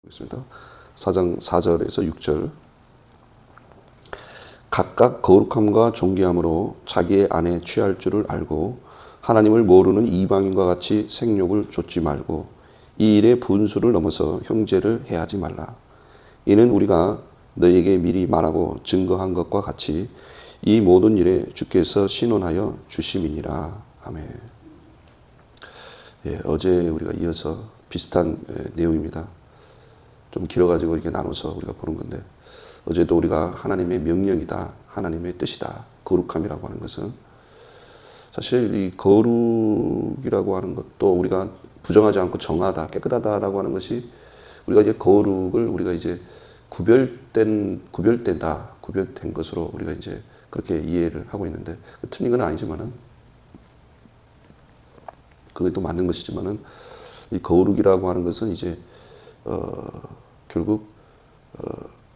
있습니다. 4장 4절에서 6절. 각각 거룩함과 존귀함으로 자기의 안에 취할 줄을 알고 하나님을 모르는 이방인과 같이 생욕을 좇지 말고 이 일의 분수를 넘어서 형제를 해하지 말라. 이는 우리가 너에게 미리 말하고 증거한 것과 같이 이 모든 일에 주께서 신원하여 주심이니라. 아멘. 어제 우리가 이어서 비슷한 내용입니다. 좀 길어가지고 이렇게 나눠서 우리가 보는 건데, 어제도 우리가 하나님의 명령이다, 하나님의 뜻이다, 거룩함이라고 하는 것은 사실 이 거룩이라고 하는 것도 우리가 부정하지 않고 정하다, 깨끗하다라고 하는 것이 우리가 이제 거룩을 우리가 이제 구별된 것으로 우리가 이제 그렇게 이해를 하고 있는데, 틀린 건 아니지만은 그게 또 맞는 것이지만은 이 거룩이라고 하는 것은 이제 결국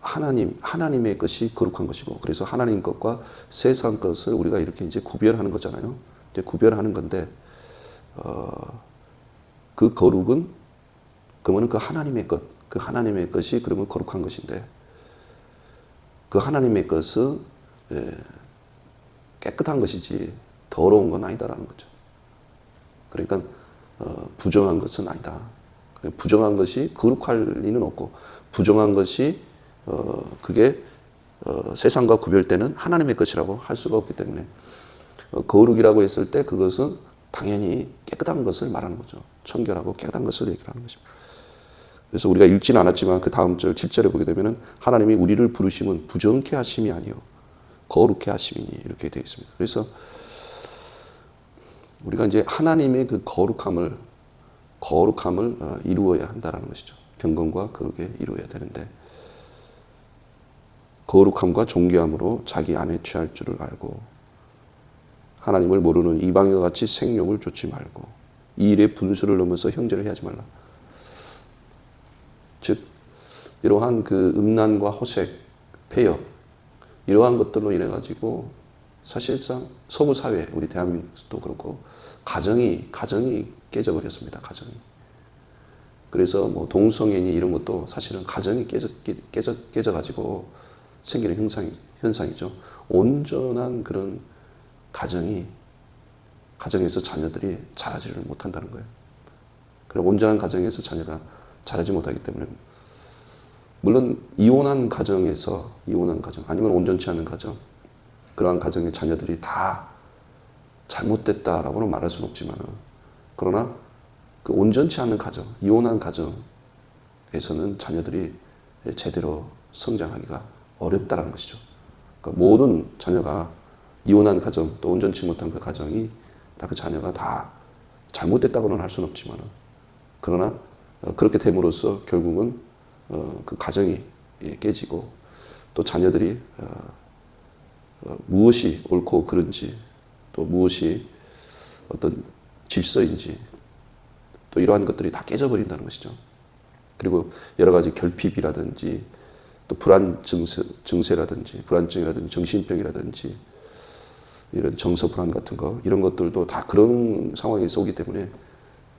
하나님의 것이 거룩한 것이고, 그래서 하나님 것과 세상 것을 우리가 이렇게 이제 구별하는 거잖아요. 이제 구별하는 건데, 그 거룩은 그러면 그 하나님의 것, 그 하나님의 것이 그러면 거룩한 것인데, 그 하나님의 것은 깨끗한 것이지 더러운 건 아니다라는 거죠. 그러니까 부정한 것은 아니다. 부정한 것이 거룩할 리는 없고, 부정한 것이 그게 세상과 구별되는 하나님의 것이라고 할 수가 없기 때문에 거룩이라고 했을 때 그것은 당연히 깨끗한 것을 말하는 거죠. 청결하고 깨끗한 것을 얘기하는 것입니다. 그래서 우리가 읽지는 않았지만 그 다음 절 7절에 보게 되면은 하나님이 우리를 부르심은 부정케 하심이 아니요 거룩케 하심이니 이렇게 되어 있습니다. 그래서 우리가 이제 하나님의 그 거룩함을 이루어야 한다는 것이죠. 경건과 거룩에 이루어야 되는데, 거룩함과 존귀함으로 자기 안에 취할 줄을 알고 하나님을 모르는 이방인과 같이 생욕을 좇지 말고 이 일의 분수를 넘어서 형제를 해하지 말라. 즉 이러한 그 음란과 호색, 폐역 이러한 것들로 인해 가지고 사실상 서구 사회, 우리 대한민국도 그렇고 가정이 깨져버렸습니다. 가정이. 그래서 뭐 동성애니 이런 것도 사실은 가정이 깨져가지고 생기는 현상이죠. 온전한 그런 가정에서 자녀들이 자라지를 못한다는 거예요. 그럼 온전한 가정에서 자녀가 자라지 못하기 때문에, 물론 이혼한 가정 아니면 온전치 않은 가정, 그러한 가정의 자녀들이 다 잘못됐다라고는 말할 수는 없지만, 그러나 그 온전치 않은 가정, 이혼한 가정에서는 자녀들이 제대로 성장하기가 어렵다는 것이죠. 그러니까 모든 자녀가 이혼한 가정, 또 온전치 못한 그 가정이 다 그 자녀가 다 잘못됐다고는 할 수는 없지만, 그러나 그렇게 됨으로써 결국은 그 가정이 깨지고, 또 자녀들이 무엇이 옳고 그른지, 또 무엇이 어떤 질서인지, 또 이러한 것들이 다 깨져버린다는 것이죠. 그리고 여러 가지 결핍이라든지, 또 증세라든지, 불안증이라든지, 정신병이라든지, 이런 정서 불안 같은 거, 이런 것들도 다 그런 상황에서 오기 때문에,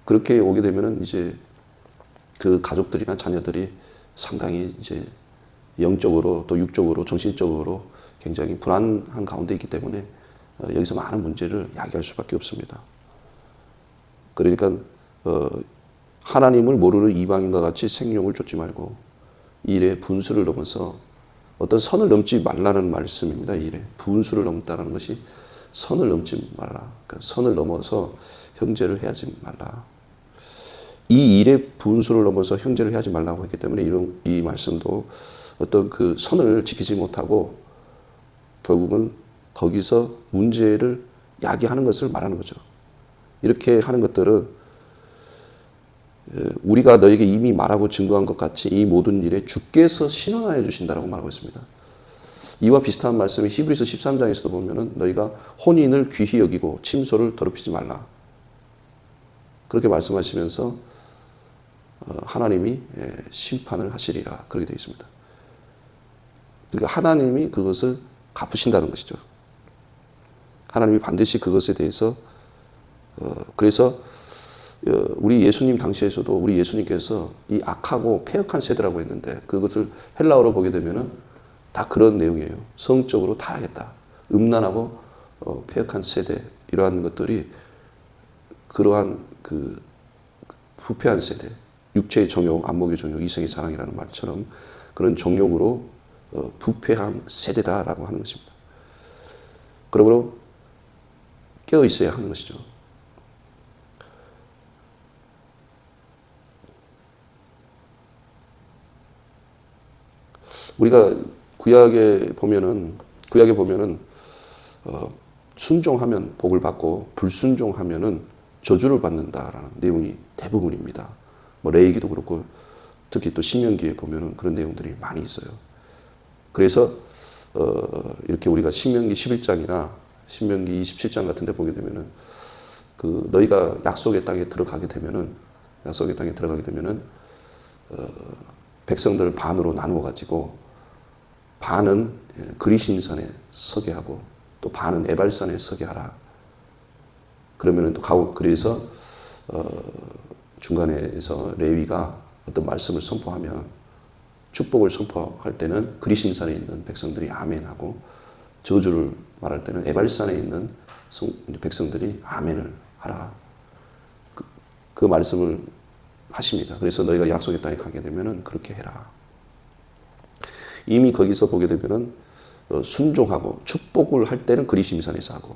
그렇게 오게 되면은 이제 그 가족들이나 자녀들이 상당히 이제 영적으로 또 육적으로 정신적으로 굉장히 불안한 가운데 있기 때문에 여기서 많은 문제를 야기할 수밖에 없습니다. 그러니까 하나님을 모르는 이방인과 같이 생욕을 좇지 말고 이 일에 분수를 넘어서 어떤 선을 넘지 말라는 말씀입니다. 이 일에 분수를 넘다는 것이 선을 넘지 말라. 그러니까 선을 넘어서 형제를 해하지 말라. 이 일에 분수를 넘어서 형제를 해하지 말라고 했기 때문에 이 말씀도 어떤 그 선을 지키지 못하고 결국은 거기서 문제를 야기하는 것을 말하는 거죠. 이렇게 하는 것들은 우리가 너에게 이미 말하고 증거한 것 같이 이 모든 일에 주께서 신원하여 주신다라고 말하고 있습니다. 이와 비슷한 말씀이 히브리서 13장에서도 보면은 너희가 혼인을 귀히 여기고 침소를 더럽히지 말라. 그렇게 말씀하시면서 하나님이 심판을 하시리라 그렇게 되어 있습니다. 그러니까 하나님이 그것을 갚으신다는 것이죠. 하나님이 반드시 그것에 대해서 그래서 우리 예수님 당시에서도 우리 예수님께서 이 악하고 패역한 세대라고 했는데 그것을 헬라어로 보게 되면은 다 그런 내용이에요. 성적으로 타락했다. 음란하고 패역한 세대 이러한 것들이 그러한 그 부패한 세대, 육체의 정욕, 안목의 정욕, 이성의 자랑이라는 말처럼 그런 정욕으로 부패한 세대다라고 하는 것입니다. 그러므로 깨어 있어야 하는 것이죠. 우리가 구약에 보면은 순종하면 복을 받고 불순종하면은 저주를 받는다라는 내용이 대부분입니다. 뭐 레위기도 그렇고 특히 또 신명기에 보면은 그런 내용들이 많이 있어요. 그래서 이렇게 우리가 신명기 11장이나 신명기 27장 같은 데 보게 되면은 그 너희가 약속의 땅에 들어가게 되면은 백성들을 반으로 나누어 가지고 반은 그리심산에 서게 하고 또 반은 에발산에 서게 하라. 그러면은 또 그래서 중간에서 레위가 어떤 말씀을 선포하면 축복을 선포할 때는 그리심산에 있는 백성들이 아멘하고 저주를 말할 때는 에발산에 있는 백성들이 아멘을 하라. 그 말씀을 하십니다. 그래서 너희가 약속의 땅에 가게 되면은 그렇게 해라. 이미 거기서 보게 되면은 순종하고 축복을 할 때는 그리심산에서 하고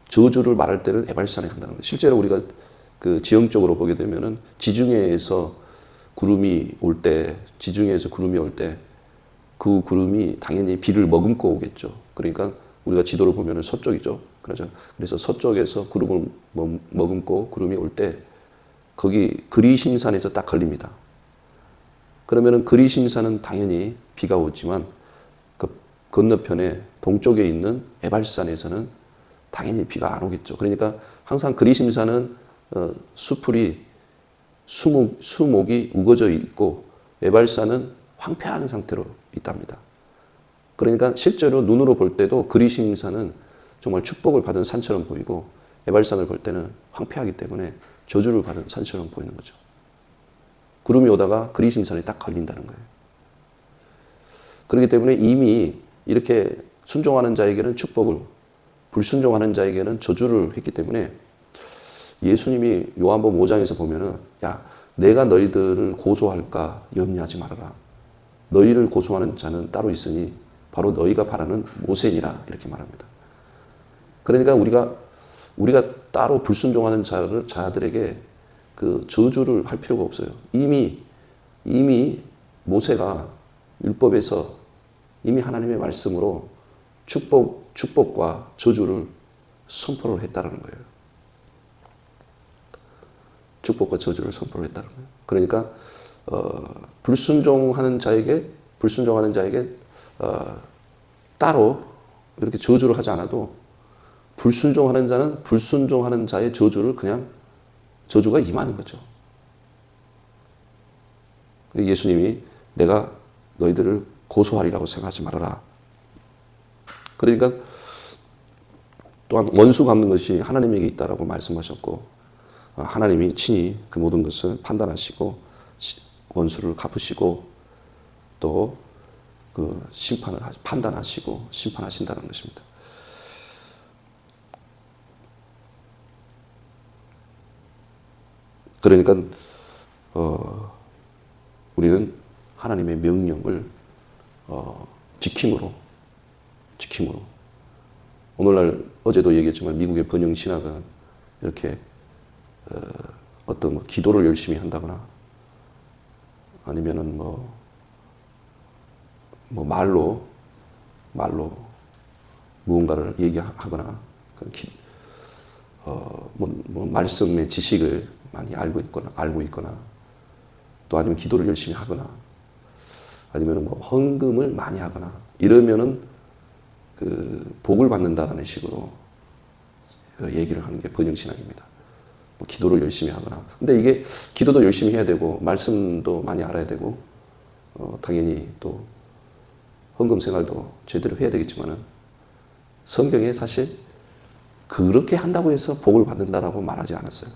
저주를 말할 때는 에발산에 한다는 거예요. 실제로 우리가 그 지형적으로 보게 되면은 지중해에서 구름이 올 때 그 구름이 당연히 비를 머금고 오겠죠. 그러니까 우리가 지도를 보면은 서쪽이죠. 그렇죠. 그래서 서쪽에서 구름을 머금고 구름이 올 때 거기 그리심산에서 딱 걸립니다. 그러면은 그리심산은 당연히 비가 오지만 그 건너편에 동쪽에 있는 에발산에서는 당연히 비가 안 오겠죠. 그러니까 항상 그리심산은 수풀이 수목이 우거져 있고 에발산은 황폐한 상태로 있답니다. 그러니까 실제로 눈으로 볼 때도 그리심산은 정말 축복을 받은 산처럼 보이고 에발산을 볼 때는 황폐하기 때문에 저주를 받은 산처럼 보이는 거죠. 구름이 오다가 그리심산에 딱 걸린다는 거예요. 그렇기 때문에 이미 이렇게 순종하는 자에게는 축복을, 불순종하는 자에게는 저주를 했기 때문에 예수님이 요한복음 5장에서 보면은 야, 내가 너희들을 고소할까 염려하지 말아라. 너희를 고소하는 자는 따로 있으니 바로 너희가 바라는 모세니라 이렇게 말합니다. 그러니까 우리가 따로 불순종하는 자들에게 그 저주를 할 필요가 없어요. 이미 모세가 율법에서 이미 하나님의 말씀으로 축복과 저주를 선포를 했다는 거예요. 축복과 저주를 선포를 했다는 거예요. 그러니까 불순종하는 자에게 따로 이렇게 저주를 하지 않아도 불순종하는 자는 불순종하는 자의 저주를 그냥 저주가 임하는 거죠. 예수님이 내가 너희들을 고소하리라고 생각하지 말아라. 그러니까 또한 원수 갚는 것이 하나님에게 있다라고 말씀하셨고 하나님이 친히 그 모든 것을 판단하시고 원수를 갚으시고 또 그 판단하시고 심판하신다는 것입니다. 그러니까 우리는 하나님의 명령을 지킴으로 오늘날 어제도 얘기했지만 미국의 번영 신학은 이렇게 어떤 기도를 열심히 한다거나 아니면은 뭐 말로 무언가를 얘기하거나 말씀의 지식을 많이 알고 있거나 또 아니면 기도를 열심히 하거나 아니면 헌금을 많이 하거나 이러면은 그 복을 받는다라는 식으로 얘기를 하는 게 번영신학입니다. 기도를 열심히 하거나. 근데 이게 기도도 열심히 해야 되고 말씀도 많이 알아야 되고 당연히 또 헌금 생활도 제대로 해야 되겠지만은 성경에 사실 그렇게 한다고 해서 복을 받는다라고 말하지 않았어요.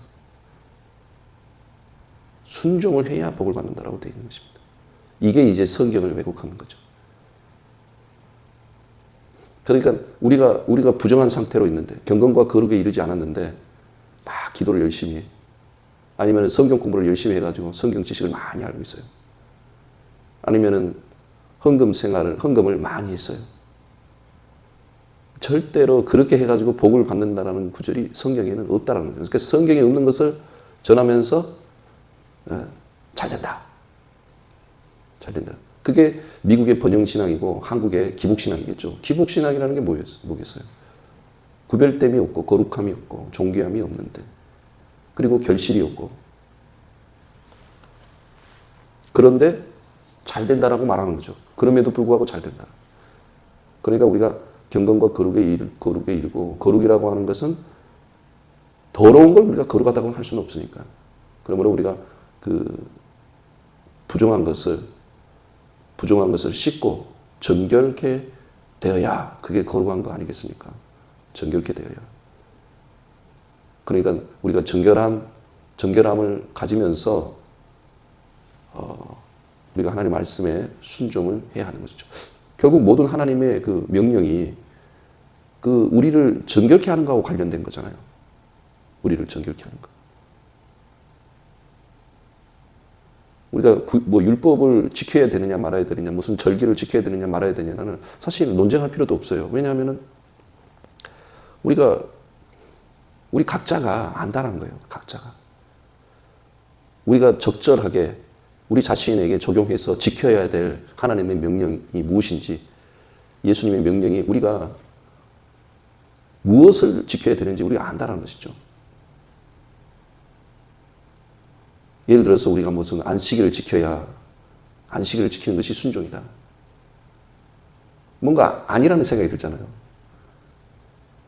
순종을 해야 복을 받는다라고 되어 있는 것입니다. 이게 이제 성경을 왜곡하는 거죠. 그러니까 우리가 부정한 상태로 있는데, 경건과 거룩에 이르지 않았는데 막 기도를 열심히 해. 아니면 성경 공부를 열심히 해가지고 성경 지식을 많이 알고 있어요. 아니면은 헌금을 많이 했어요. 절대로 그렇게 해가지고 복을 받는다라는 구절이 성경에는 없다라는 거예요. 그러니까 성경에 없는 것을 전하면서 잘 된다. 잘 된다. 그게 미국의 번영신앙이고 한국의 기복신앙이겠죠. 기복신앙이라는 게 뭐겠어요? 구별됨이 없고 거룩함이 없고 존귀함이 없는데, 그리고 결실이 없고, 그런데 잘 된다라고 말하는 거죠. 그럼에도 불구하고 잘 된다. 그러니까 우리가 경건과 거룩에 이르고, 거룩이라고 하는 것은 더러운 걸 우리가 거룩하다고 할 수는 없으니까. 그러므로 우리가 그 부정한 것을 씻고 정결케 되어야 그게 거룩한 거 아니겠습니까? 정결케 되어야. 그러니까 우리가 정결함을 가지면서 우리가 하나님 말씀에 순종을 해야 하는 것이죠. 결국 모든 하나님의 그 명령이 그 우리를 정결케 하는 거하고 관련된 거잖아요. 우리를 정결케 하는 거. 우리가 뭐 율법을 지켜야 되느냐 말아야 되느냐, 무슨 절기를 지켜야 되느냐 말아야 되느냐는 사실 논쟁할 필요도 없어요. 왜냐하면은 우리 각자가 안다는 거예요. 각자가. 우리가 적절하게 우리 자신에게 적용해서 지켜야 될 하나님의 명령이 무엇인지, 예수님의 명령이 우리가 무엇을 지켜야 되는지 우리가 안다는 것이죠. 예를 들어서 우리가 무슨 안식일을 지키는 것이 순종이다. 뭔가 아니라는 생각이 들잖아요.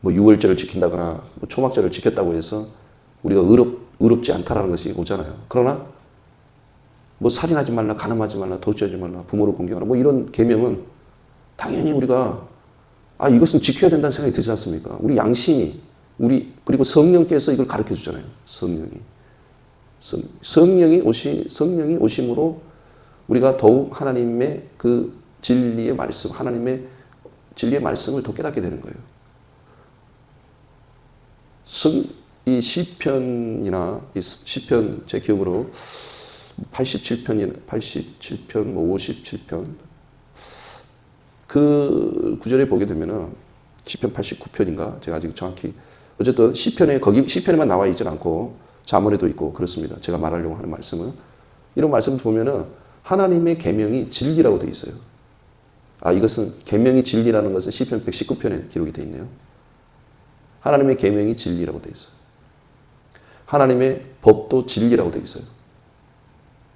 뭐 유월절을 지킨다거나 뭐 초막절을 지켰다고 해서 우리가 의롭지 않다라는 것이 오잖아요. 그러나 뭐 살인하지 말라, 간음하지 말라, 도주하지 말라, 부모를 공경하라, 뭐 이런 계명은 당연히 우리가 이것은 지켜야 된다는 생각이 들지 않습니까? 우리 양심이, 그리고 성령께서 이걸 가르쳐 주잖아요. 성령이 오심으로 우리가 더욱 하나님의 그 진리의 말씀, 하나님의 진리의 말씀을 더 깨닫게 되는 거예요. 이 시편이나 이 시편, 제 기억으로 87편, 뭐 57편 그 구절에 보게 되면은 시편 89편인가 제가 아직 정확히, 어쨌든 시편에만 나와 있지 않고 잠언에도 있고 그렇습니다. 제가 말하려고 하는 말씀은, 이런 말씀을 보면은 하나님의 계명이 진리라고 되어 있어요. 이것은 계명이 진리라는 것은 시편 119편에 기록이 되어 있네요. 하나님의 계명이 진리라고 되어 있어요. 하나님의 법도 진리라고 되어 있어요.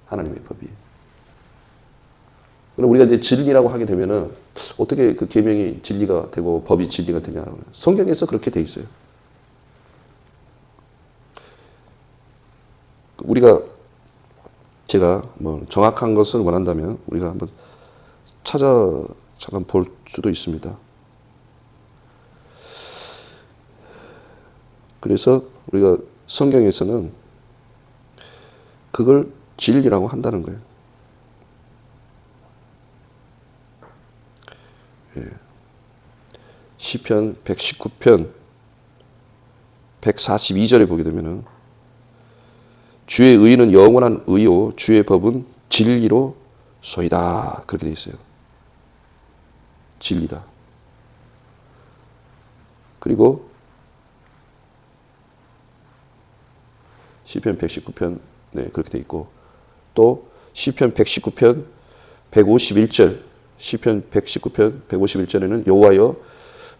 하나님의 법이. 그럼 우리가 이제 진리라고 하게 되면은 어떻게 그 계명이 진리가 되고 법이 진리가 되냐고, 성경에서 그렇게 되어 있어요. 제가 뭐 정확한 것을 원한다면 우리가 한번 잠깐 볼 수도 있습니다. 그래서 우리가 성경에서는 그걸 진리라고 한다는 거예요. 시편 119편 142절에 보게 되면은 주의 의는 영원한 의요 주의 법은 진리로 소이다, 그렇게 되어 있어요. 진리다. 그리고 시편 119편 그렇게 되어 있고, 또 시편 119편 151절, 시편 119편 151절에는 여호와여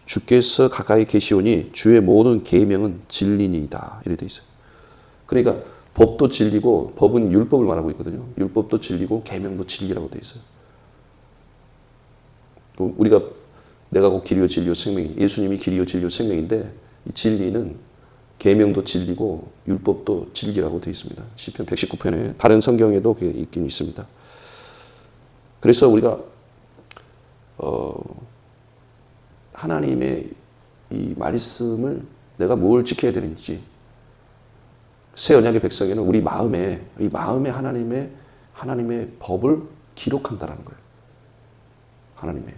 주께서 가까이 계시오니 주의 모든 계명은 진리니이다, 이렇게 되어 있어요. 그러니까 법도 진리고, 법은 율법을 말하고 있거든요. 율법도 진리고 계명도 진리라고 되어 있어요. 내가 곧 길이요 진리요 생명이, 예수님이 길이요 진리요 생명인데, 이 진리는 계명도 진리고 율법도 진리라고 되어 있습니다. 시편 119편에 다른 성경에도 그게 있긴 있습니다. 그래서 우리가 하나님의 이 말씀을 내가 뭘 지켜야 되는지, 새 언약의 백성에는 우리 마음에 이 마음에 하나님의 법을 기록한다라는 거예요. 하나님의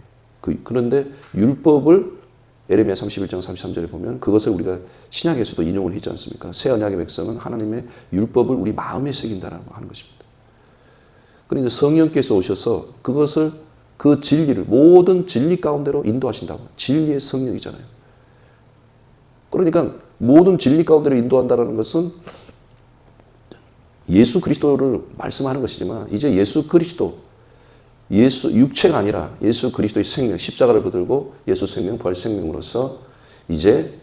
그런데 율법을 에레미야 31장 33절에 보면 그것을 우리가 신약에서도 인용을 했지 않습니까? 새 언약의 백성은 하나님의 율법을 우리 마음에 새긴다라고 하는 것입니다. 그런데 성령께서 오셔서 그것을 그 진리를 모든 진리 가운데로 인도하신다고. 진리의 성령이잖아요. 그러니까 모든 진리 가운데로 인도한다는 것은 예수 그리스도를 말씀하는 것이지만 이제 예수 그리스도 예수 육체가 아니라 예수 그리스도의 생명 십자가를 붙들고 예수 생명 부활 생명으로서 이제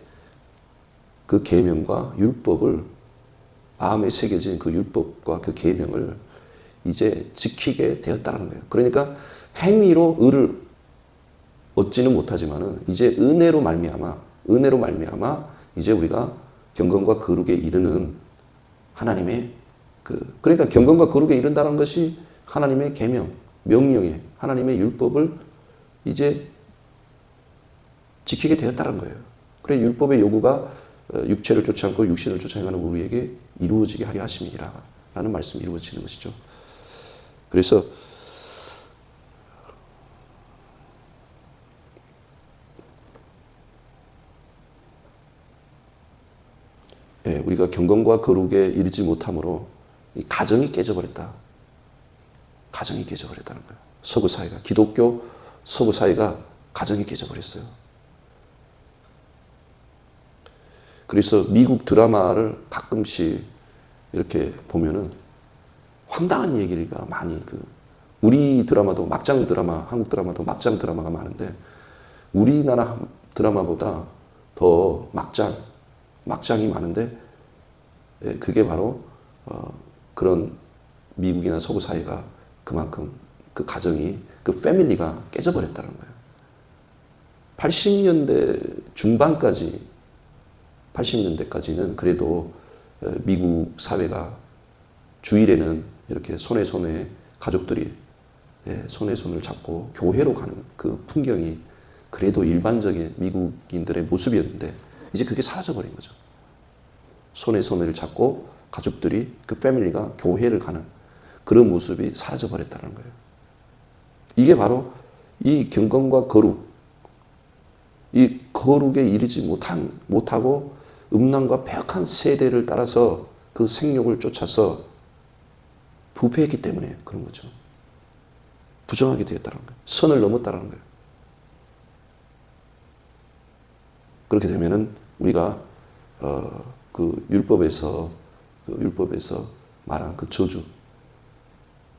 그 계명과 율법을 마음에 새겨진 그 율법과 그 계명을 이제 지키게 되었다는 거예요. 그러니까 행위로 의를 얻지는 못하지만은 이제 은혜로 말미암아 이제 우리가 경건과 거룩에 이르는 하나님의 그러니까 경건과 거룩에 이른다는 것이 하나님의 계명 명령에 하나님의 율법을 이제 지키게 되었다는 거예요. 그래 율법의 요구가 육체를 쫓지 않고 육신을 쫓아가는 우리에게 이루어지게 하려 하심이라 라는 말씀이 이루어지는 것이죠. 그래서 우리가 경건과 거룩에 이르지 못함으로 이 가정이 깨져버렸다. 가정이 깨져버렸다는 거예요. 서구 사회가 기독교 서구 사회가 가정이 깨져버렸어요. 그래서 미국 드라마를 가끔씩 이렇게 보면은 황당한 얘기가 많이 우리 드라마도 막장 드라마, 한국 드라마도 막장 드라마가 많은데 우리나라 드라마보다 더 막장이 많은데 그게 바로 그런 미국이나 서구 사회가 그만큼 그 가정이 그 패밀리가 깨져버렸다는 거예요. 80년대 중반까지 80년대까지는 그래도 미국 사회가 주일에는 이렇게 손에 가족들이 손에 손을 잡고 교회로 가는 그 풍경이 그래도 일반적인 미국인들의 모습이었는데 이제 그게 사라져버린 거죠. 손에 손을 잡고 가족들이 그 패밀리가 교회를 가는 그런 모습이 사라져버렸다는 거예요. 이게 바로 이 경건과 거룩, 이 거룩에 이르지 못하고 음란과 배역한 세대를 따라서 그 생욕을 쫓아서 부패했기 때문에 그런 거죠. 부정하게 되었다는 거예요. 선을 넘었다는 거예요. 그렇게 되면은 우리가 그 율법에서 말한 그 저주,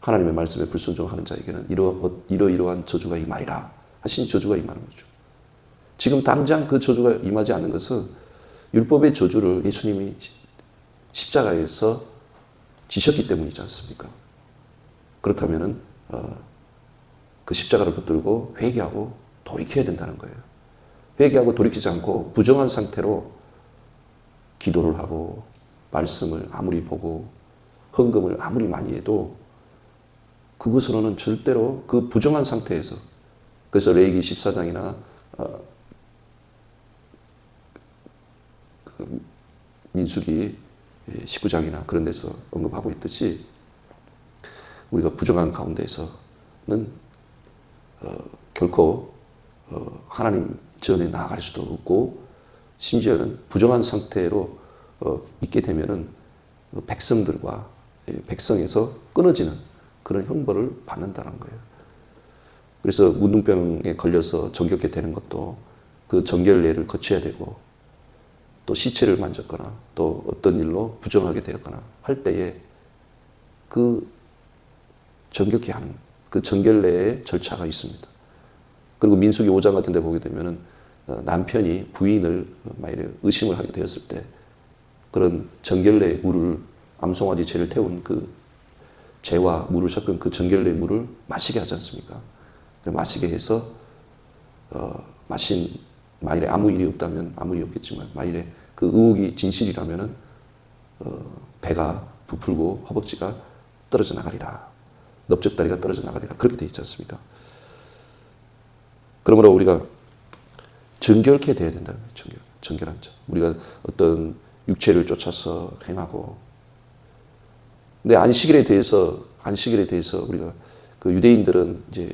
하나님의 말씀에 불순종하는 자에게는 이러이러한 저주가 임하리라 하신 저주가 임하는 거죠. 지금 당장 그 저주가 임하지 않는 것은 율법의 저주를 예수님이 십자가에서 지셨기 때문이지 않습니까? 그렇다면은 그 십자가를 붙들고 회개하고 돌이켜야 된다는 거예요. 회개하고 돌이키지 않고 부정한 상태로 기도를 하고 말씀을 아무리 보고 헌금을 아무리 많이 해도 그것으로는 절대로 그 부정한 상태에서 그래서 레위기 14장이나 민수기 19장이나 그런 데서 언급하고 있듯이 우리가 부정한 가운데에서는 결코 하나님 전에 나아갈 수도 없고 심지어는 부정한 상태로 있게 되면은 백성들과 백성에서 끊어지는 그런 형벌을 받는다는 거예요. 그래서 문둥병에 걸려서 정결케 되는 것도 그 정결례를 거쳐야 되고 또 시체를 만졌거나 또 어떤 일로 부정하게 되었거나 할 때에 그 정결케 하는 그 정결례의 절차가 있습니다. 그리고 민수기 5장 같은 데 보게 되면은 남편이 부인을 만약에 의심을 하게 되었을 때 그런 정결례의 물을 암송아지 죄를 태운 그 죄와 물을 섞은 그 정결례의 물을 마시게 하지 않습니까? 마시게 해서 마신 만일에 아무 일이 없다면 아무 일이 없겠지만 만일에 그 의혹이 진실이라면은 배가 부풀고 허벅지가 떨어져 나가리라. 넓적다리가 떨어져 나가리라. 그렇게 되어 있지 않습니까? 그러므로 우리가 정결케 되어야 된다는 거예요. 정결한 자. 우리가 어떤 육체를 쫓아서 행하고 근데 안식일에 대해서 우리가 그 유대인들은 이제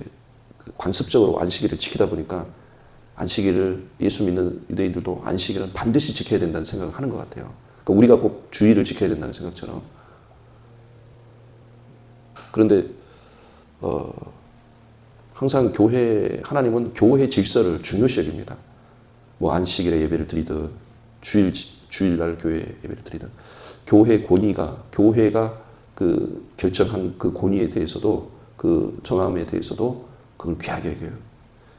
관습적으로 안식일을 지키다 보니까 안식일을 예수 믿는 유대인들도 안식일은 반드시 지켜야 된다는 생각을 하는 것 같아요. 그러니까 우리가 꼭 주일을 지켜야 된다는 생각처럼. 그런데 항상 하나님은 교회 질서를 중요시 여깁니다. 뭐 안식일에 예배를 드리든 주일날 교회 예배를 드리든 교회가 그 결정한 그 권위에 대해서도 그 정함에 대해서도 그걸 귀하게 여겨요.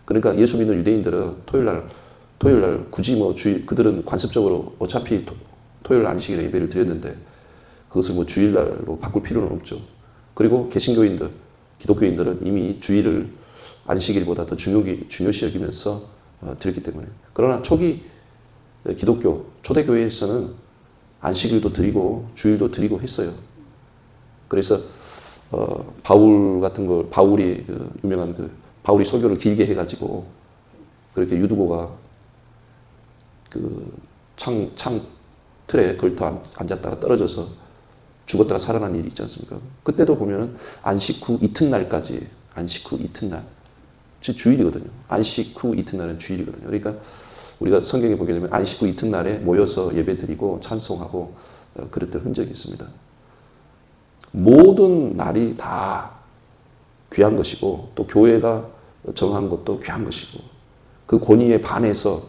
그러니까 예수 믿는 유대인들은 토요일날 굳이 뭐 그들은 관습적으로 어차피 토요일 안식일에 예배를 드렸는데 그것을 뭐 주일날로 바꿀 필요는 없죠. 그리고 개신교인들, 기독교인들은 이미 주일을 안식일보다 더 중요시 여기면서 드렸기 때문에. 그러나 초기 초대교회에서는 안식일도 드리고 주일도 드리고 했어요. 그래서 바울이 유명한 바울이 설교를 길게 해가지고 그렇게 유두고가 그 창 틀에 걸터 앉았다가 떨어져서 죽었다가 살아난 일이 있지 않습니까? 그때도 보면은 안식 후 이튿날까지 즉 주일이거든요. 안식 후 이튿날은 주일이거든요. 그러니까 우리가 성경에 보게 되면 안식 후 이튿날에 모여서 예배드리고 찬송하고 그랬던 흔적이 있습니다. 모든 날이 다 귀한 것이고 또 교회가 정한 것도 귀한 것이고 그 권위에 반해서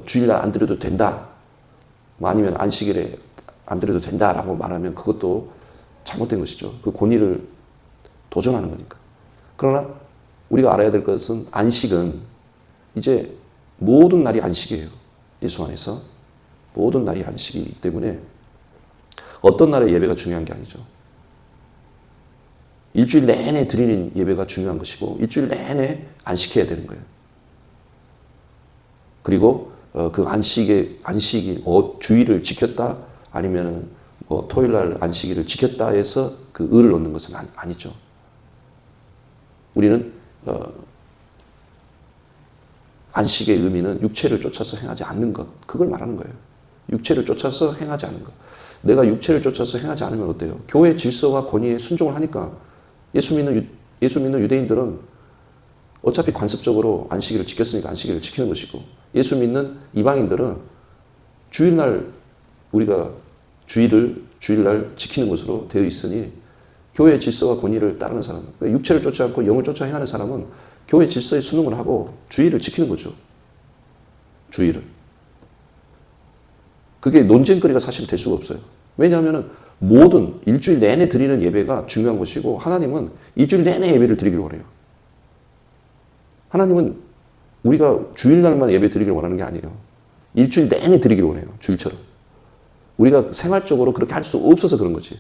주일날 안 드려도 된다. 뭐 아니면 안식일에 안 드려도 된다라고 말하면 그것도 잘못된 것이죠. 그 권위를 도전하는 거니까. 그러나 우리가 알아야 될 것은 안식은 이제 모든 날이 안식이에요. 예수 안에서. 모든 날이 안식이기 때문에 어떤 날의 예배가 중요한 게 아니죠. 일주일 내내 드리는 예배가 중요한 것이고 일주일 내내 안식해야 되는 거예요. 그리고 그 주일을 지켰다 아니면 뭐 토요일날 안식일을 지켰다 해서 그 의를 얻는 것은 아니죠. 우리는 안식의 의미는 육체를 쫓아서 행하지 않는 것, 그걸 말하는 거예요. 육체를 쫓아서 행하지 않는 것. 내가 육체를 쫓아서 행하지 않으면 어때요? 교회 질서와 권위에 순종을 하니까 예수 믿는 유대인들은 어차피 관습적으로 안식일을 지켰으니까 안식일을 지키는 것이고 예수 믿는 이방인들은 주일날 우리가 주일날 지키는 것으로 되어 있으니 교회의 질서와 권위를 따르는 사람, 그러니까 육체를 쫓지 않고 영을 쫓아 행하는 사람은 교회 질서에 순응을 하고 주일을 지키는 거죠. 주일을. 그게 논쟁거리가 사실 될 수가 없어요. 왜냐하면 모든 일주일 내내 드리는 예배가 중요한 것이고 하나님은 일주일 내내 예배를 드리기를 원해요. 하나님은 우리가 주일날만 예배 드리기를 원하는 게 아니에요. 일주일 내내 드리기를 원해요. 주일처럼. 우리가 생활적으로 그렇게 할 수 없어서 그런 거지.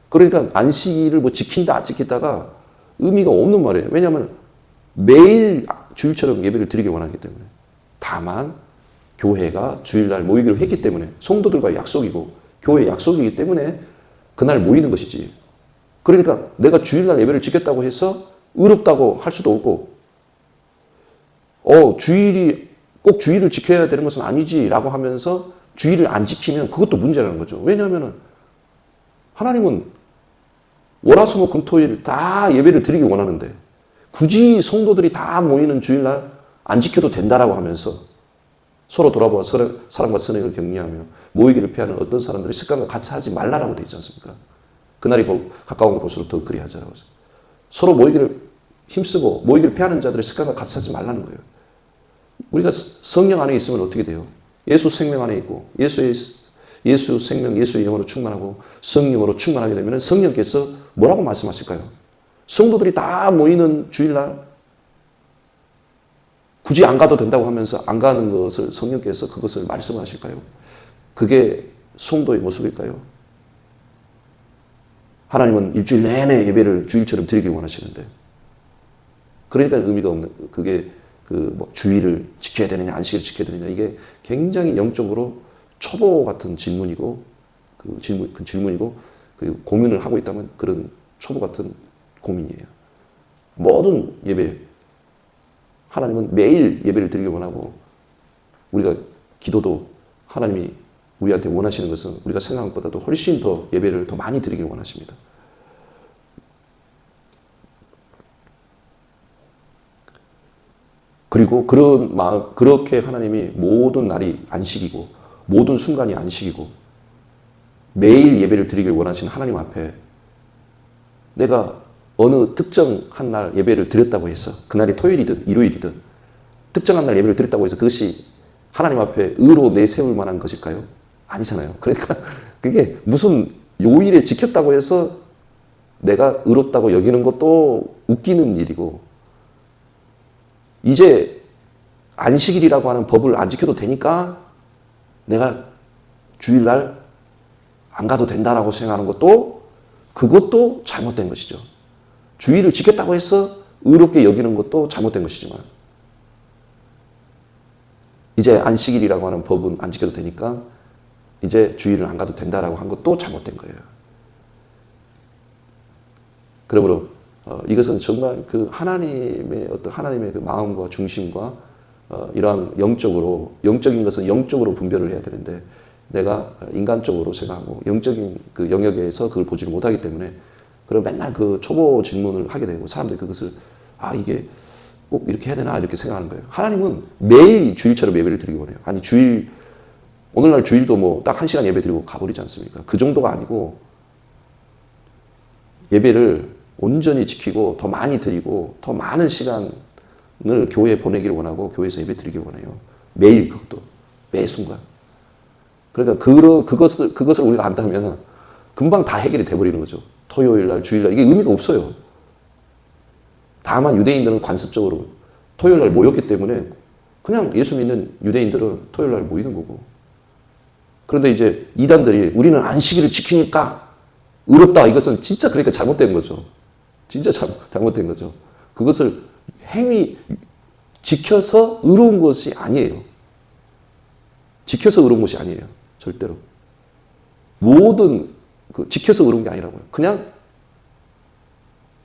그러니까 안식일을 뭐 지킨다 안 지켰다가 의미가 없는 말이에요. 왜냐하면 매일 주일처럼 예배를 드리길 원하기 때문에. 다만 교회가 주일날 모이기로 했기 때문에 성도들과 약속이고 교회 약속이기 때문에 그날 모이는 것이지. 그러니까 내가 주일날 예배를 지켰다고 해서 의롭다고 할 수도 없고 꼭 주일을 지켜야 되는 것은 아니지라고 하면서 주일을 안 지키면 그것도 문제라는 거죠. 왜냐하면 하나님은 월화수목금토일 다 예배를 드리길 원하는데 굳이 성도들이 다 모이는 주일날 안 지켜도 된다라고 하면서 서로 돌아보아 사랑과 선행을 격려하며 모이기를 피하는 어떤 사람들이 습관과 같이 하지 말라라고 되어 있지 않습니까? 그날이 가까운 거 볼수록 더 그리하자라고. 서로 모이기를 힘쓰고 모이기를 피하는 자들의 습관과 같이 하지 말라는 거예요. 우리가 성령 안에 있으면 어떻게 돼요? 예수 생명 안에 있고 예수 생명, 예수의 영으로 충만하고 성령으로 충만하게 되면 성령께서 뭐라고 말씀하실까요? 성도들이 다 모이는 주일날 굳이 안 가도 된다고 하면서 안 가는 것을 성령께서 그것을 말씀하실까요? 그게 성도의 모습일까요? 하나님은 일주일 내내 예배를 주일처럼 드리길 원하시는데 그러니까 의미가 없는 그게 뭐 주일을 지켜야 되느냐 안식일을 지켜야 되느냐 이게 굉장히 영적으로 초보 같은 질문이고 질문이고 그리고 고민을 하고 있다면 그런 초보 같은 고민이에요. 모든 예배 하나님은 매일 예배를 드리길 원하고 우리가 기도도 하나님이 우리한테 원하시는 것은 우리가 생각한 것보다도 훨씬 더 예배를 더 많이 드리길 원하십니다. 그리고 그런 마음, 그렇게 하나님이 모든 날이 안식이고 모든 순간이 안식이고 매일 예배를 드리길 원하시는 하나님 앞에 내가 어느 특정한 날 예배를 드렸다고 해서 그날이 토요일이든 일요일이든 특정한 날 예배를 드렸다고 해서 그것이 하나님 앞에 의로 내세울 만한 것일까요? 아니잖아요. 그러니까 그게 무슨 요일에 지켰다고 해서 내가 의롭다고 여기는 것도 웃기는 일이고 이제 안식일이라고 하는 법을 안 지켜도 되니까 내가 주일날 안 가도 된다라고 생각하는 것도 그것도 잘못된 것이죠. 주일을 지켰다고 해서 의롭게 여기는 것도 잘못된 것이지만 이제 안식일이라고 하는 법은 안 지켜도 되니까 이제 주일을 안 가도 된다라고 한 것도 잘못된 거예요. 그러므로 이것은 정말 그 하나님의 어떤 하나님의 그 마음과 중심과 이러한 영적인 것은 영적으로 분별을 해야 되는데 내가 인간적으로 생각하고 영적인 그 영역에서 그걸 보지를 못하기 때문에 그럼 맨날 그 초보 질문을 하게 되고 사람들이 그것을 이게 꼭 이렇게 해야 되나 이렇게 생각하는 거예요. 하나님은 매일 주일처럼 예배를 드리기 원해요. 아니 오늘날 주일도 뭐 딱 1시간 예배 드리고 가버리지 않습니까? 그 정도가 아니고 예배를 온전히 지키고 더 많이 드리고 더 많은 시간을 교회에 보내기를 원하고 교회에서 예배 드리기를 원해요. 매일 그것도 매 순간. 그러니까 그것을 우리가 안다면 금방 다 해결이 돼버리는 거죠. 토요일날, 주일날 이게 의미가 없어요. 다만 유대인들은 관습적으로 토요일날 모였기 때문에 그냥 예수 믿는 유대인들은 토요일날 모이는 거고. 그런데 이제 이단들이 우리는 안식일을 지키니까 의롭다. 이것은 진짜 그러니까 잘못된 거죠. 진짜 잘못된 거죠. 그것을 지켜서 의로운 것이 아니에요. 지켜서 의로운 것이 아니에요. 절대로. 지켜서 의로운 게 아니라고요. 그냥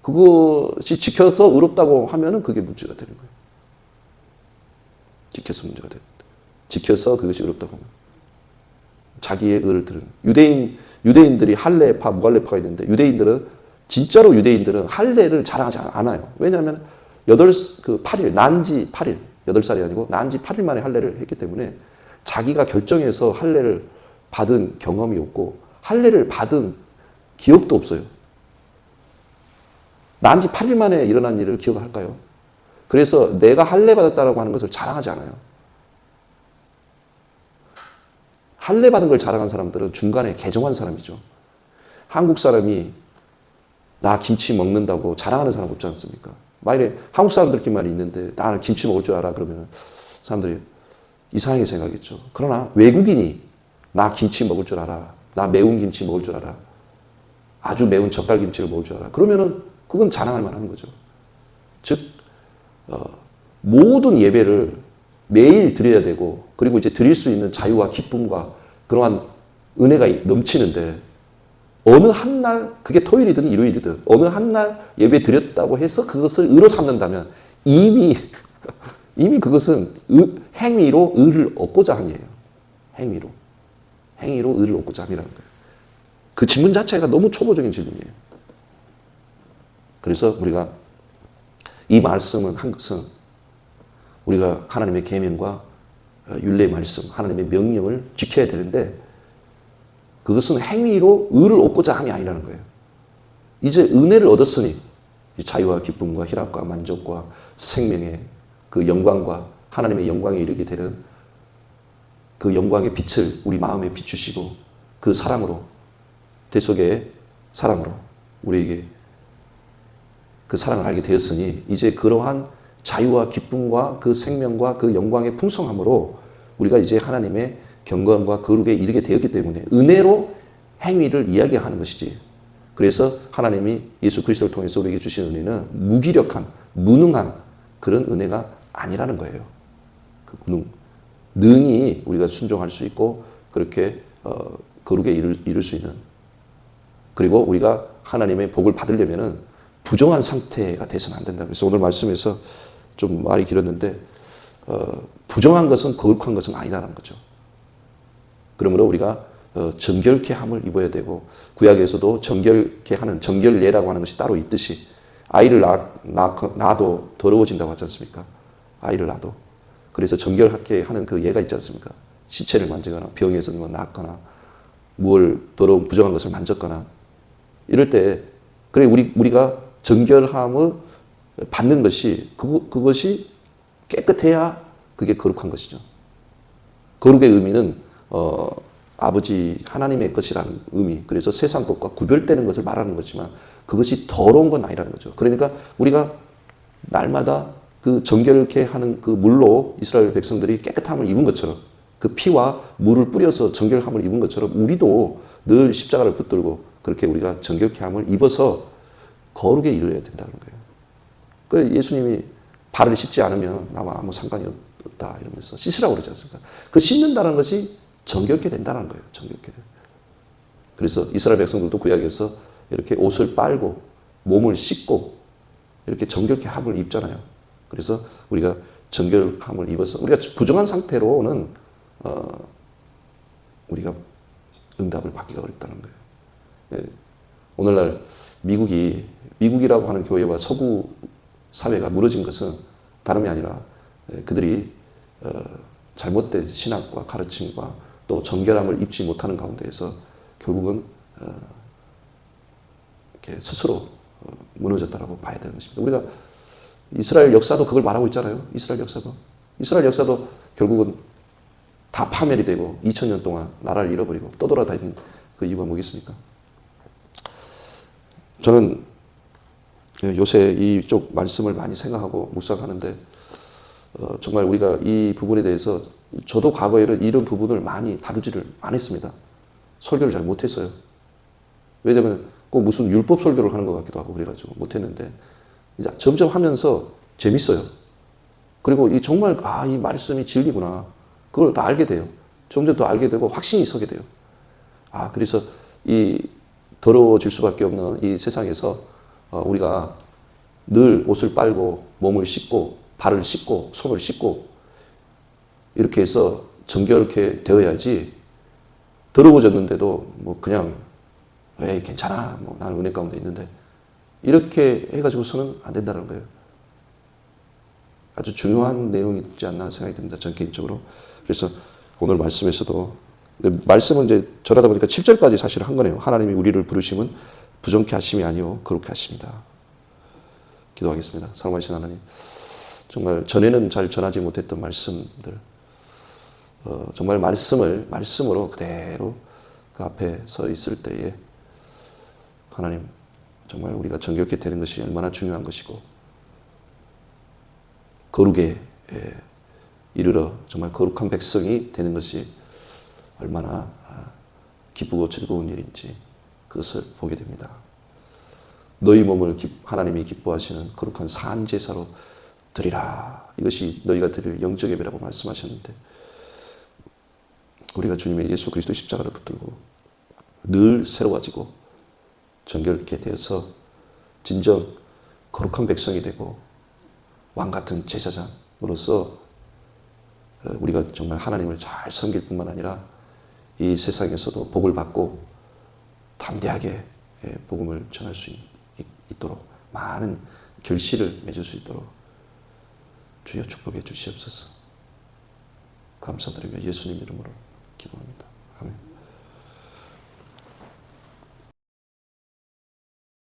그것이 지켜서 의롭다고 하면은 그게 문제가 되는 거예요. 지켜서 문제가 됩니다. 지켜서 그것이 의롭다고 하면. 자기의 의를 들은. 유대인들이 할례파, 무할례파가 있는데 진짜로 유대인들은 할례를 자랑하지 않아요. 왜냐하면 8일, 난지 8일, 8살이 아니고 난지 8일 만에 할례를 했기 때문에 자기가 결정해서 할례를 받은 경험이 없고 할례를 받은 기억도 없어요. 난지 8일 만에 일어난 일을 기억할까요? 그래서 내가 할례 받았다라고 하는 것을 자랑하지 않아요. 할례 받은 걸 자랑한 사람들은 중간에 개종한 사람이죠. 한국 사람이 나 김치 먹는다고 자랑하는 사람 없지 않습니까? 만일에 한국 사람들끼리만 있는데 나는 김치 먹을 줄 알아 그러면 사람들이 이상하게 생각하겠죠. 그러나 외국인이 나 김치 먹을 줄 알아. 나 매운 김치 먹을 줄 알아. 아주 매운 젓갈김치를 먹을 줄 알아. 그러면은 그건 자랑할 만한 거죠. 즉 모든 예배를 매일 드려야 되고 그리고 이제 드릴 수 있는 자유와 기쁨과 그러한 은혜가 넘치는데 어느 한 날 그게 토요일이든 일요일이든 어느 한 날 예배 드렸다고 해서 그것을 의로 삼는다면 이미 그것은 행위로 의를 얻고자 함이에요. 행위로 의를 얻고자 함이라는 거예요. 그 질문 자체가 너무 초보적인 질문이에요. 그래서 우리가 이 말씀은 한 것은 우리가 하나님의 계명과 율례의 말씀, 하나님의 명령을 지켜야 되는데 그것은 행위로 의를 얻고자 함이 아니라는 거예요. 이제 은혜를 얻었으니 자유와 기쁨과 희락과 만족과 생명의 그 영광과 하나님의 영광에 이르게 되는 그 영광의 빛을 우리 마음에 비추시고 그 사랑으로 대속의 사랑으로 우리에게 그 사랑을 알게 되었으니 이제 그러한 자유와 기쁨과 그 생명과 그 영광의 풍성함으로 우리가 이제 하나님의 경건과 거룩에 이르게 되었기 때문에 은혜로 행위를 이야기하는 것이지. 그래서 하나님이 예수 그리스도를 통해서 우리에게 주신 은혜는 무기력한, 무능한 그런 은혜가 아니라는 거예요. 그 능히 우리가 순종할 수 있고 그렇게 거룩에 이룰 수 있는. 그리고 우리가 하나님의 복을 받으려면은 부정한 상태가 돼서는 안 된다. 그래서 오늘 말씀에서 좀 말이 길었는데 부정한 것은 거룩한 것은 아니라는 거죠. 그러므로 우리가 정결케 함을 입어야 되고 구약에서도 정결케 하는 정결례라고 하는 것이 따로 있듯이 아이를 낳아도 더러워진다고 하지 않습니까? 아이를 낳아도. 그래서 정결하게 하는 그 예가 있지 않습니까? 시체를 만지거나 병에서 낫거나 뭘 더러운 부정한 것을 만졌거나 이럴 때 그래 우리가 정결함을 받는 것이 그것이 깨끗해야 그게 거룩한 것이죠. 거룩의 의미는 아버지 하나님의 것이라는 의미, 그래서 세상 것과 구별되는 것을 말하는 거지만 그것이 더러운 건 아니라는 거죠. 그러니까 우리가 날마다 그 정결케 하는 그 물로 이스라엘 백성들이 깨끗함을 입은 것처럼 그 피와 물을 뿌려서 정결함을 입은 것처럼 우리도 늘 십자가를 붙들고 그렇게 우리가 정결케 함을 입어서 거룩에 이르러야 된다는 거예요. 그 예수님이 발을 씻지 않으면 나와 아무 상관이 없다 이러면서 씻으라고 그러지 않습니까? 그 씻는다는 것이 정결케 된다는 거예요. 정결케. 그래서 이스라엘 백성들도 구약에서 이렇게 옷을 빨고 몸을 씻고 이렇게 정결케 함을 입잖아요. 그래서 우리가 정결함을 입어서 우리가 부정한 상태로는 우리가 응답을 받기가 어렵다는 거예요. 예. 오늘날 미국이라고 하는 교회와 서구 사회가 무너진 것은 다름이 아니라 그들이 잘못된 신학과 가르침과 또 정결함을 입지 못하는 가운데에서 결국은 이렇게 스스로 무너졌다라고 봐야 되는 것입니다. 우리가 이스라엘 역사도 그걸 말하고 있잖아요. 이스라엘 역사도 결국은 다 파멸이 되고 2000년 동안 나라를 잃어버리고 떠돌아다니는 그 이유가 뭐겠습니까? 저는 요새 이쪽 말씀을 많이 생각하고 묵상하는데 정말 우리가 이 부분에 대해서 저도 과거에는 이런 부분을 많이 다루지를 안 했습니다. 설교를 잘 못했어요. 왜냐하면 꼭 무슨 율법 설교를 하는 것 같기도 하고 그래가지고 못했는데 이제 점점 하면서 재밌어요. 그리고 이 정말 이 말씀이 진리구나. 그걸 다 알게 돼요. 점점 더 알게 되고 확신이 서게 돼요. 그래서 이 더러워질 수밖에 없는 이 세상에서 우리가 늘 옷을 빨고 몸을 씻고 발을 씻고 손을 씻고 이렇게 해서 정결케 되어야지 더러워졌는데도 뭐 그냥 에이 괜찮아 뭐 나는 은혜 가운데 있는데 이렇게 해가지고서는 안 된다는 거예요. 아주 중요한 내용이 있지 않나 생각이 듭니다. 전 개인적으로. 그래서 오늘 말씀에서도 말씀은 이제 전하다 보니까 7절까지 사실 한 거네요. 하나님이 우리를 부르심은 부정케 하심이 아니요 거룩케 하십니다. 기도하겠습니다. 사랑하신 하나님, 정말 전에는 잘 전하지 못했던 말씀들, 정말 말씀으로 그대로 그 앞에 서 있을 때에 하나님 정말 우리가 정결케 되는 것이 얼마나 중요한 것이고 거룩에 이르러 정말 거룩한 백성이 되는 것이 얼마나 기쁘고 즐거운 일인지 그것을 보게 됩니다. 너희 몸을 하나님이 기뻐하시는 거룩한 산제사로 드리라. 이것이 너희가 드릴 영적 예배라고 말씀하셨는데 우리가 주님의 예수 그리스도 십자가를 붙들고 늘 새로워지고 정결케 되어서 진정 거룩한 백성이 되고 왕같은 제사장으로서 우리가 정말 하나님을 잘 섬길 뿐만 아니라 이 세상에서도 복을 받고 담대하게 복음을 전할 수 있도록 많은 결실을 맺을 수 있도록 주여 축복해 주시옵소서. 감사드리며 예수님 이름으로 기도합니다. 아멘.